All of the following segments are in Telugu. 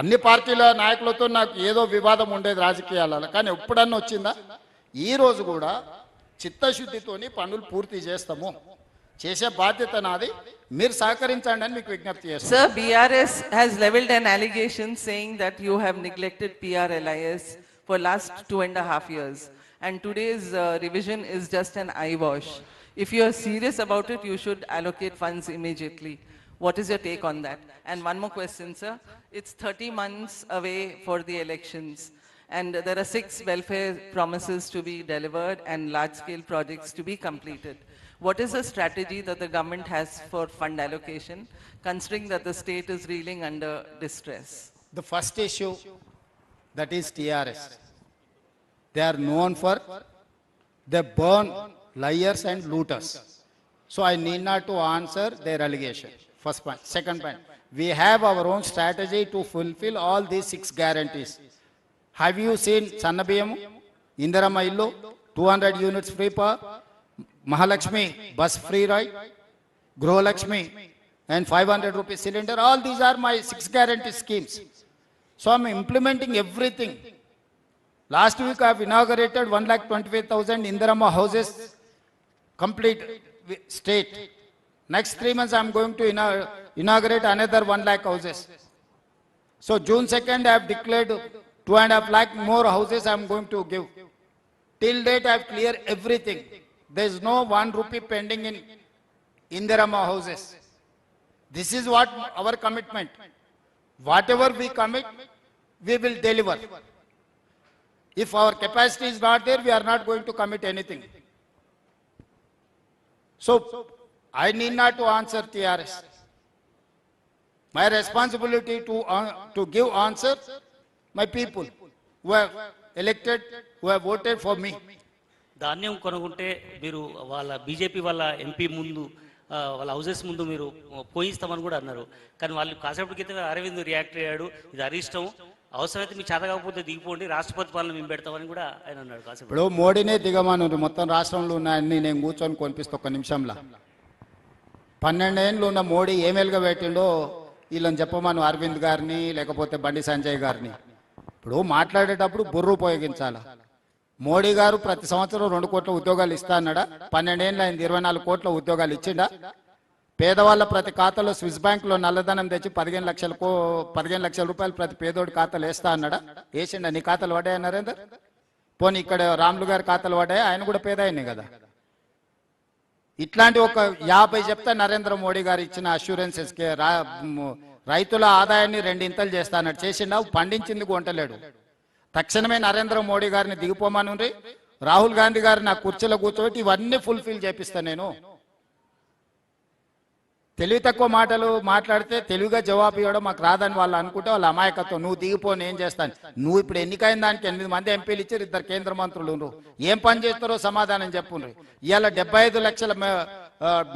అన్ని పార్టీల నాయకులతో నాకు ఏదో వివాదం ఉండేది రాజకీయాలలో, కానీ ఎప్పుడన్నా వచ్చిందా? ఈ రోజు కూడా చిత్తశుద్ధితోని పనులు పూర్తి చేస్తాము, చేసే బాధ్యత నాది, మీరు సహకరించండి అని మీకు విజ్ఞప్తి చేస్తాను. Sir, BRS has leveled an allegation saying that you have neglected PRLIS for last 2.5 years, and today's revision is just an eyewash. If you are serious about it, you should allocate funds immediately. What is your take on that? And one more question, sir. It's 30 months away for the elections, and there are 6 welfare promises to be delivered and large-scale projects to be completed. What is the strategy that the government has for fund allocation, considering that the state is reeling under distress? The first issue, that is TRS. They are known for, they burn liars and looters. So I need not to answer their allegation. First point. Second point, we have our own strategy to fulfill all these 6 guarantees. Have you seen Sannabiyam, Indirama Illu, 200 units free power, Mahalakshmi bus free ride, Grohalakshmi and 500 rupees cylinder? All these are my 6 guarantee schemes. So I'm implementing everything. Last week I have inaugurated 1,25,000 Indirama houses, complete state. Next 3 months I am going to inaugurate another 1 lakh houses. So June 2nd I have declared 2.5 lakh more houses I am going to give. Till date I have cleared everything. There is no 1 rupee pending in Indirama houses. This is what our commitment. Whatever we commit, we will deliver. If our capacity is not there, we are not going to commit anything. So I need not to answer TRS. My responsibility to give answer my people who have elected, who have voted for me. ధాన్యం కొనుక్కుంటే మీరు వాళ్ళ బీజేపీ వాళ్ళ ఎంపీ ముందు వాళ్ళ హౌసెస్ ముందు మీరు పోయిస్తామని కూడా అన్నారు, కానీ వాళ్ళు కాసేపటి క్రితం అరవింద్ రియాక్ట్ అయ్యాడు, ఇది అరిష్టం, అవసరమైతే మీకు చేత కాకపోతే దిగిపోండి, రాష్ట్రపతి పాలన మేము పెడతామని కూడా ఆయన అన్నాడు. కాసేపు ఇప్పుడు మోడీనే దిగమను, మొత్తం రాష్ట్రంలో ఉన్నాయని నేను కూర్చొని కొనిపిస్తా ఒక్క నిమిషంలో. 12 ఏళ్ళు ఉన్న మోడీ ఏమేలుగా పెట్టిండో వీళ్ళని చెప్పమను, అరవింద్ గారిని లేకపోతే బండి సంజయ్ గారిని. ఇప్పుడు మాట్లాడేటప్పుడు బుర్ర ఉపయోగించాలి. మోడీ గారు ప్రతి సంవత్సరం 2 కోట్ల ఉద్యోగాలు ఇస్తా అన్నాడా? 12 ఏళ్ళు అయింది, 24 కోట్ల ఉద్యోగాలు ఇచ్చిండా? పేదవాళ్ళ ప్రతి ఖాతాలో స్విస్ బ్యాంకులో నల్లధనం తెచ్చి 15 లక్షల రూపాయలు ప్రతి పేదోడి ఖాతాలో వేస్తా అన్నాడా? వేసిండా? నీ ఖాతాలు పడ్డాయా నరేందర్? పోనీ ఇక్కడ రాములు గారి ఖాతాలు పడ్డాయా? ఆయన కూడా పేద ఆయనే కదా. ఇట్లాంటి ఒక 50 చెప్తా నరేంద్ర మోడీ గారు ఇచ్చిన అష్యూరెన్సెస్ రైతుల ఆదాయాన్ని 2 ఇంతలు చేస్తా అన్నాడు. చేసిండా? పండించింది కొంటలేడు. తక్షణమే నరేంద్ర మోడీ గారిని దిగిపోమని, రాహుల్ గాంధీ గారిని నా కుర్చీలో కూర్చోబెట్టి ఇవన్నీ ఫుల్ఫిల్ చేపిస్తాను. నేను తెలివి తక్కువ మాటలు మాట్లాడితే తెలివిగా జవాబు ఇవ్వడం మాకు రాదని వాళ్ళు అనుకుంటే వాళ్ళ అమాయకత్వం. నువ్వు దిగిపో, నేను చేస్తాను. నువ్వు ఇప్పుడు ఎన్నికైన దానికి 8 మంది ఎంపీలు ఇచ్చారు, 2 కేంద్ర మంత్రులు. ఏం పని చేస్తారో సమాధానం చెప్పుండ్రు. ఇవాళ 75 లక్షల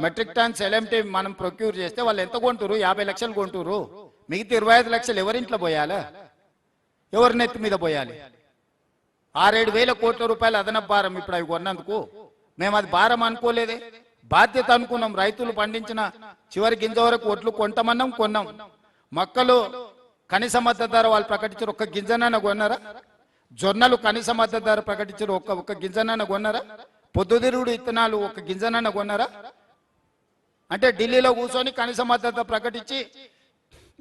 మెట్రిక్ టన్స్ ఎల్ఎంటీ మనం ప్రొక్యూర్ చేస్తే వాళ్ళు ఎంత కొంటురు? 50 లక్షలు కొంటురు. మిగతా 25 లక్షలు ఎవరింట్లో పోయాలా? ఎవరి నెత్తి మీద పోయాలి? 6-7 వేల కోట్ల రూపాయలు అదనపు భారం ఇప్పుడు అవి కొన్నందుకు. మేము అది భారం అనుకోలేదే, బాధ్యత అనుకున్నాం. రైతులు పండించిన చివరి గింజ వరకు ఒట్లు కొంటామన్నాం, కొన్నాం. మొక్కలు కనీస మద్దతు ధర వాళ్ళు ప్రకటించారు, ఒక్క గింజనన్న కొన్నారా? జొన్నలు కనీస మద్దతు ధర ప్రకటించారు, ఒక్క గింజనన్న కొన్నారా? పొద్దుతిరుగుడు ఇత్తనాలు ఒక్క గింజనన్న కొన్నారా? అంటే ఢిల్లీలో కూర్చొని కనీస మద్దతు ప్రకటించి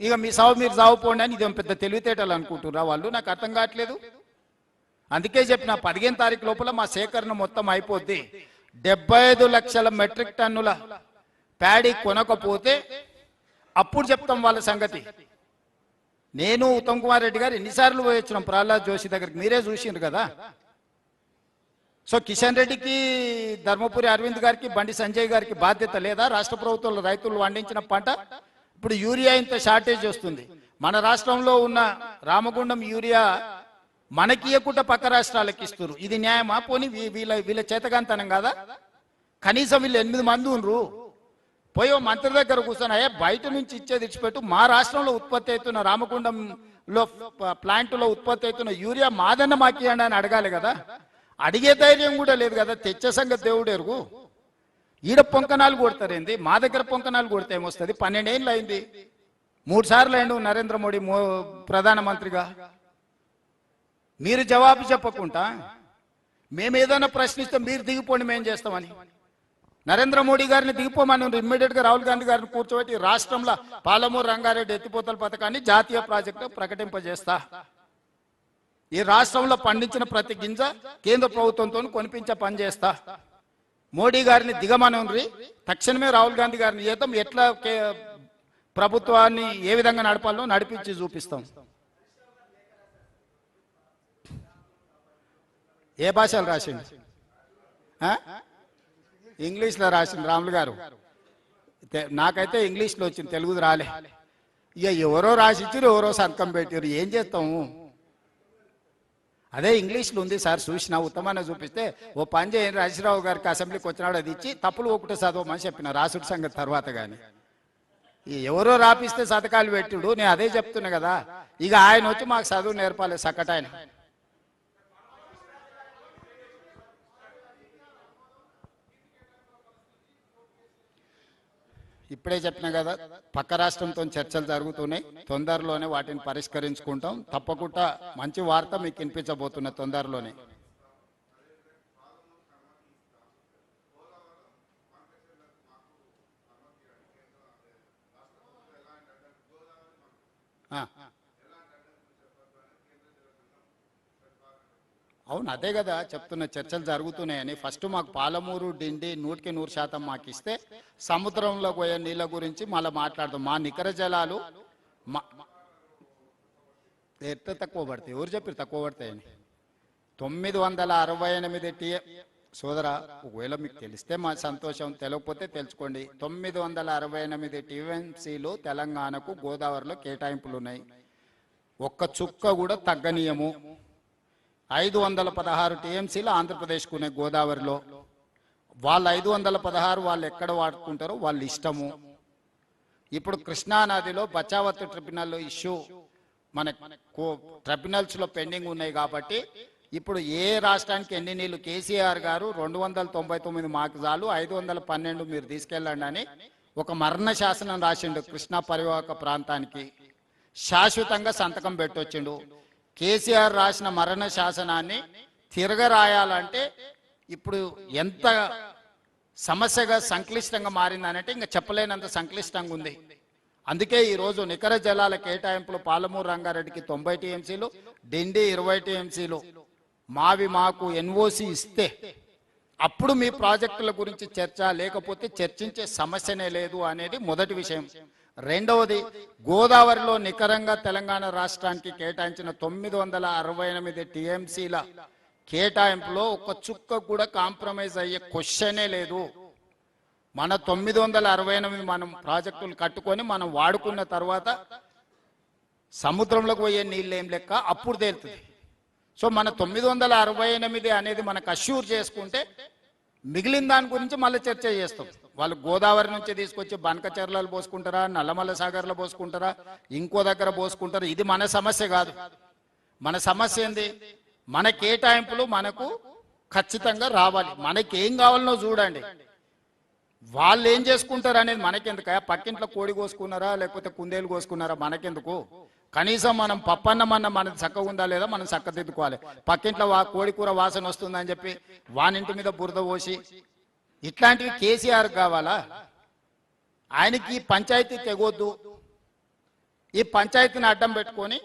ఇక మీ సాగు మీరు సాగుపోండి అని ఇదేం పెద్ద తెలివితేటలు అనుకుంటున్నారా వాళ్ళు? నాకు అర్థం కావట్లేదు. అందుకే చెప్పిన 15 తారీఖు లోపల మా సేకరణ మొత్తం అయిపోద్ది. 75 లక్షల మెట్రిక్ టన్నుల ప్యాడీ కొనకపోతే అప్పుడు చెప్తాం వాళ్ళ సంగతి. నేను ఉత్తమ్ కుమార్ రెడ్డి గారు ఎన్నిసార్లు పోయి వచ్చినాం ప్రహ్లాద్ జోషి దగ్గరికి, మీరే చూసిండ్రు కదా. సో కిషన్ రెడ్డికి, ధర్మపురి అరవింద్ గారికి, బండి సంజయ్ గారికి బాధ్యత లేదా? రాష్ట్ర ప్రభుత్వంలో రైతులు పండించిన పంట ఇప్పుడు యూరియా ఇంత షార్టేజ్ వస్తుంది. మన రాష్ట్రంలో ఉన్న రామగుండం యూరియా మనకి ఇవ్వకుండా పక్క రాష్ట్రాలకు ఇస్తారు. ఇది న్యాయమా? పోనీ వీళ్ళ చేతగాంతనం కాదా? కనీసం వీళ్ళు 8 మంది ఉండ్రు, పోయో మంత్రి దగ్గర కూర్చొని అయ్యా బయట నుంచి ఇచ్చేది ఇచ్చిపెట్టు, మా రాష్ట్రంలో ఉత్పత్తి అవుతున్న రామగుండంలో ప్లాంట్లో ఉత్పత్తి అవుతున్న యూరియా మాదన్న మాకు ఇవ్వండి అని అడగాలి కదా. అడిగే ధైర్యం కూడా లేదు కదా. తెచ్చే సంగతి దేవుడు ఎరుగు. ఈడ పొంకనాలు కొడతారేంది? మా దగ్గర పొంకనాలు కొడితే ఏమొస్తుంది? 12 ఏళ్ళు అయింది. 3 సార్లు అయిండు నరేంద్ర మోడీ ప్రధానమంత్రిగా. మీరు జవాబు చెప్పకుండా మేము ఏదైనా ప్రశ్నిస్తే మీరు దిగిపోండి మేము చేస్తామని. నరేంద్ర మోడీ గారిని దిగిపోమని ఇమ్మీడియట్ గా రాహుల్ గాంధీ గారిని కూర్చోబెట్టి రాష్ట్రంలో పాలమూరు రంగారెడ్డి ఎత్తిపోతల పథకాన్ని జాతీయ ప్రాజెక్టు ప్రకటింపజేస్తా, ఈ రాష్ట్రంలో పండించిన ప్రతి గింజ కేంద్ర ప్రభుత్వంతో కొనిపించే పని చేస్తా, మోడీ గారిని దిగమని తక్షణమే రాహుల్ గాంధీ గారిని చేద్దాం, ఎట్లా ప్రభుత్వాన్ని ఏ విధంగా నడపాలో నడిపించి చూపిస్తాం. ఏ భాషలు రాసిండు? ఇంగ్లీష్లో రాసిండు రాములు గారు. నాకైతే ఇంగ్లీష్లో వచ్చింది, తెలుగుది రాలే. ఇక ఎవరో రాసిచ్చారు, ఎవరో సంతకం పెట్టారు, ఏం చేస్తాము? అదే ఇంగ్లీష్లో ఉంది సార్, చూసిన ఉత్తమాన్ని చూపిస్తే ఓ పని చేయని రాజశేఖరరావు గారికి అసెంబ్లీకి వచ్చినాడు, అది ఇచ్చి తప్పులు ఒకటి చదవమని చెప్పిన రాసుడి సంగతి తర్వాత. కానీ ఎవరో రాపిస్తే సతకాలు పెట్టుడు, నేను అదే చెప్తున్నా కదా. ఇక ఆయన వచ్చి మాకు చదువు నేర్పాలి సక్కటాయన. ఇప్పుడే చెప్పిన కదా, పక్క రాష్ట్రంతో చర్చలు జరుగుతున్నాయి, తొందరలోనే వాటిని పరిష్కరించుకుంటాం. తప్పకుండా మంచి వార్త మీకు వినిపించబోతున్న తొందరలోనే. అవును, అదే కదా చెప్తున్న, చర్చలు జరుగుతున్నాయని. ఫస్ట్ మాకు పాలమూరు డిండి 100% మాకు ఇస్తే సముద్రంలో పోయే నీళ్ళ గురించి మళ్ళీ మాట్లాడదాం. మా నికర జలాలు ఎట్లా తక్కువ పడతాయి? ఎవరు చెప్పారు తక్కువ పడతాయని? 968 సోదరా, ఒకవేళ మీకు తెలిస్తే మా సంతోషం, తెలియకపోతే తెలుసుకోండి. 968 టీఎంసీలు తెలంగాణకు గోదావరిలో కేటాయింపులు ఉన్నాయి. ఒక్క చుక్క కూడా తగ్గనీయము. 516 టీఎంసీలు ఆంధ్రప్రదేశ్కు ఉన్నాయి గోదావరిలో. వాళ్ళు 516 వాళ్ళు ఎక్కడ వాడుకుంటారో వాళ్ళ ఇష్టము. ఇప్పుడు కృష్ణానదిలో బచావత్ ట్రిబ్యునల్ ఇష్యూ మన ట్రిబ్యునల్స్లో పెండింగ్ ఉన్నాయి కాబట్టి ఇప్పుడు ఏ రాష్ట్రానికి ఎన్ని నీళ్లు కేసీఆర్ గారు 299 మాకు చాలు, 512 మీరు తీసుకెళ్ళండి అని ఒక మరణ శాసనం రాసిండు. కృష్ణా పరివాహక ప్రాంతానికి శాశ్వతంగా సంతకం పెట్టొచ్చిండు. కేసీఆర్ రాసిన మరణ శాసనాన్ని తిరగరాయాలంటే ఇప్పుడు ఎంత సమస్యగా సంక్లిష్టంగా మారిందనంటే ఇంకా చెప్పలేనంత సంక్లిష్టంగా ఉంది. అందుకే ఈరోజు నికర జలాల కేటాయింపులు పాలమూరు రంగారెడ్డికి 90 టీఎంసీలు, డిండి 20 టీఎంసీలు మావి మాకు ఎన్ఓసి ఇస్తే అప్పుడు మీ ప్రాజెక్టుల గురించి చర్చ, లేకపోతే చర్చించే సమస్యనే లేదు అనేది మొదటి విషయం. రెండవది, గోదావరిలో నికరంగా తెలంగాణ రాష్ట్రానికి కేటాయించిన 968 టీఎంసీల కేటాయింపులో ఒక చుక్క కూడా కాంప్రమైజ్ అయ్యే క్వశ్చనే లేదు. మన 968 మనం ప్రాజెక్టులు కట్టుకొని మనం వాడుకున్న తర్వాత సముద్రంలోకి పోయే నీళ్ళు ఏం లెక్క అప్పుడు తేలుతుంది. సో మన 968 అనేది మనకు అష్యూర్ చేసుకుంటే మిగిలిన దాని గురించి మళ్ళీ చర్చ చేస్తాం. వాళ్ళు గోదావరి నుంచి తీసుకొచ్చి బనకచెర్లలో పోసుకుంటారా, నల్లమల్ల సాగర్లో పోసుకుంటారా, ఇంకో దగ్గర పోసుకుంటారా, ఇది మన సమస్య కాదు. మన సమస్య ఏంది? మన కేటాయింపులు మనకు ఖచ్చితంగా రావాలి. మనకి ఏం కావాలనో చూడండి. వాళ్ళు ఏం చేసుకుంటారు అనేది మనకెందుకు? పక్కింట్లో కోడి కోసుకున్నారా లేకపోతే కుందేలు కోసుకున్నారా మనకెందుకు? కనీసం మనం పప్పన్నమన్న మనది చక్కగా ఉందా లేదా మనం చక్కదిద్దుకోవాలి. పక్కింట్లో కోడి కూర వాసన వస్తుందని చెప్పి వానింటి మీద బురద పోసి ఇట్లాంటివి కేసీఆర్ కావాలా? ఆయనకి పంచాయతీ తెగొద్దు. ఈ పంచాయతీని అడ్డం పెట్టుకొని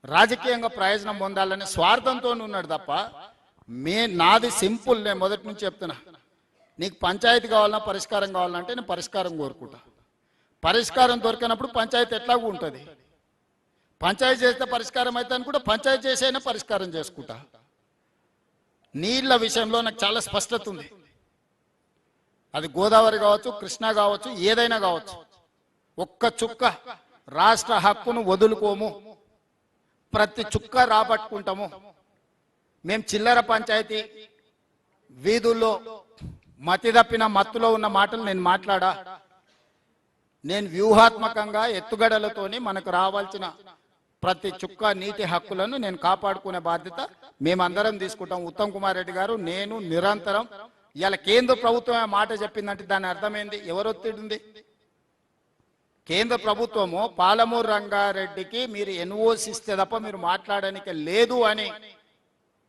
రాజకీయంగా ప్రయోజనం పొందాలనే స్వార్థంతో ఉన్నాడు తప్ప నాది సింపుల్. నేను మొదటి నుంచి చెప్తున్నా, నీకు పంచాయతీ కావాలన్నా పరిష్కారం కావాలంటే నేను పరిష్కారం కోరుకుంటా. పరిష్కారం దొరికినప్పుడు పంచాయతీ ఎట్లాగూ ఉంటుంది. పంచాయతీ చేస్తే పరిష్కారం అయితే అని కూడా పంచాయతీ చేసైనా పరిష్కారం చేసుకుంటా. నీళ్ళ విషయంలో నాకు చాలా స్పష్టత ఉంది. అది గోదావరి కావచ్చు, కృష్ణా కావచ్చు, ఏదైనా కావచ్చు. ఒక్క చుక్క రాష్ట్ర హక్కును వదులుకోము, ప్రతి చుక్క రాబట్టుకుంటాము. మేము చిల్లర పంచాయతీ వీధుల్లో మతి తప్పిన మత్తులో ఉన్న మాటలు నేను మాట్లాడా. నేను వ్యూహాత్మకంగా ఎత్తుగడలతోని మనకు రావాల్సిన ప్రతి చుక్క నీటి హక్కులను నేను కాపాడుకునే బాధ్యత మేమందరం తీసుకుంటాం. ఉత్తమ్ కుమార్ రెడ్డి గారు, నేను నిరంతరం. ఇలా కేంద్ర ప్రభుత్వం మాట చెప్పిందంటే దాని అర్థమైంది ఎవరు ఒత్తిడి ఉంది? కేంద్ర ప్రభుత్వము పాలమూరు రంగారెడ్డికి మీరు ఎన్ఓసి ఇస్తే తప్ప మీరు మాట్లాడడానికి లేదు అని